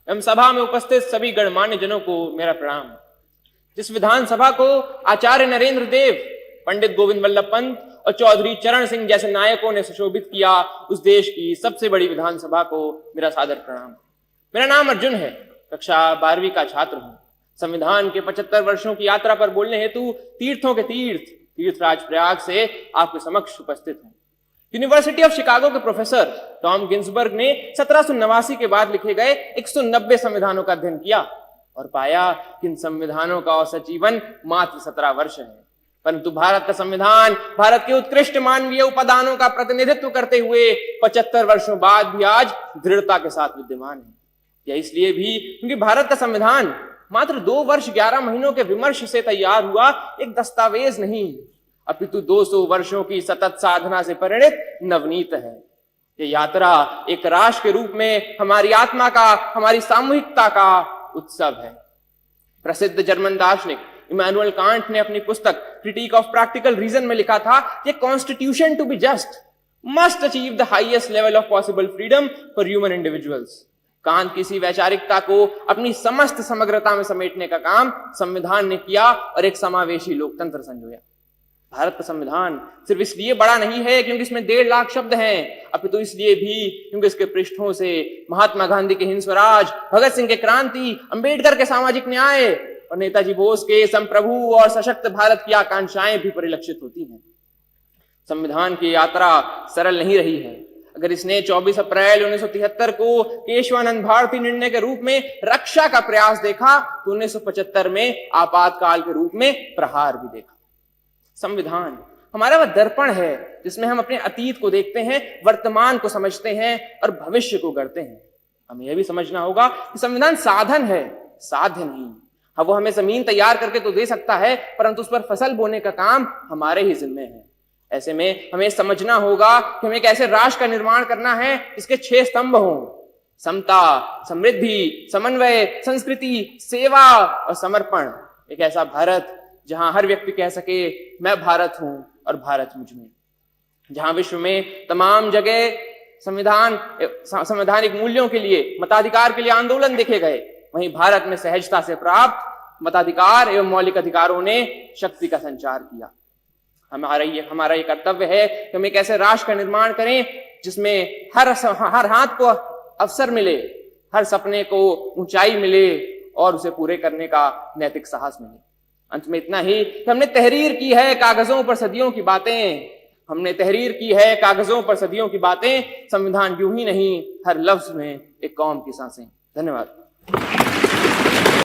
एवं सभा में उपस्थित सभी गणमान्य जनों को मेरा प्रणाम। जिस विधानसभा को आचार्य नरेंद्र देव, पंडित गोविंद वल्लभ पंत और चौधरी चरण सिंह जैसे नायकों ने सुशोभित किया, उस देश की सबसे बड़ी विधानसभा को मेरा सादर प्रणाम। मेरा नाम अर्जुन है, कक्षा 12वीं का छात्र हूं। संविधान के 75 वर्षों की यात्रा पर बोलने हेतु तीर्थों के तीर्थराज प्रयाग से आपके समक्ष उपस्थित हूं। यूनिवर्सिटी ऑफ शिकागो के प्रोफेसर टॉम गिन्सबर्ग ने 1789 के बाद लिखे गए 190 संविधानों का अध्ययन किया और पाया कि इन संविधानों का औसत जीवन मात्र 17 वर्ष है। परंतु भारत का संविधान भारत के उत्कृष्ट मानवीय उपादानों का प्रतिनिधित्व करते हुए 75 वर्षों बाद भी आज दृढ़ता के साथ विद्यमान है। यह इसलिए भी क्योंकि भारत का संविधान मात्र 2 वर्ष 11 महीनों के विमर्श से तैयार हुआ एक दस्तावेज नहीं, अपितु 200 वर्षों की सतत साधना से परिणित नवनीत है। ये यात्रा एक राष्ट्र के रूप में हमारी आत्मा का, हमारी सामूहिकता का उत्सव है। प्रसिद्ध जर्मन दार्शनिक इमैनुअल कांट ने अपनी पुस्तक क्रिटिक ऑफ प्रैक्टिकल रीजन में लिखा था कि constitution to be just must achieve the highest level of possible freedom for human individuals. Kant की इसी वैचारिकता को अपनी समस्त समग्रता में समेटने का काम संविधान ने किया और एक समावेशी लोकतंत्र संजोया। भारत का संविधान सिर्फ इसलिए बड़ा नहीं है क्योंकि इसमें 1.5 लाख शब्द हैं, अपितु इसलिए भी क्योंकि इसके पृष्ठों से महात्मा गांधी के हिंद स्वराज, भगत सिंह के क्रांति, अंबेडकर के सामाजिक न्याय और नेताजी बोस के संप्रभु और सशक्त भारत की आकांक्षाएं भी परिलक्षित होती हैं। संविधान की यात्रा सरल नहीं रही है। अगर इसने 24 अप्रैल 1973 को केशवानंद भारती निर्णय के रूप में रक्षा का प्रयास देखा तो 1975 में आपातकाल के रूप में प्रहार भी देखा। संविधान हमारा वह दर्पण है जिसमें हम अपने अतीत को देखते हैं, वर्तमान को समझते हैं और भविष्य को गढ़ते हैं। हमें यह भी समझना होगा कि संविधान साधन है, साध्य नहीं। हाँ, वो हमें जमीन तैयार करके तो दे सकता है, परंतु उस पर फसल बोने का काम हमारे ही जिम्मे है। ऐसे में हमें समझना होगा कि हमें एक ऐसे राष्ट्र का निर्माण करना है जिसके 6 स्तंभ हों: समता, समृद्धि, समन्वय, संस्कृति, सेवा और समर्पण। एक ऐसा भारत जहां हर व्यक्ति कह सके मैं भारत हूं और भारत मुझ में। जहां विश्व में तमाम जगह संवैधानिक मूल्यों के लिए, मताधिकार के लिए आंदोलन देखे गए, वहीं भारत में सहजता से प्राप्त मताधिकार एवं मौलिक अधिकारों ने शक्ति का संचार किया। हमारा ये कर्तव्य है कि हम एक ऐसे राष्ट्र का निर्माण करें जिसमें हर हाथ को अवसर मिले, हर सपने को ऊंचाई मिले और उसे पूरे करने का नैतिक साहस मिले। अंत में इतना ही कि हमने तहरीर की है कागजों पर सदियों की बातें, संविधान यूं ही नहीं, हर लफ्ज में एक कौम की सांसें। धन्यवाद।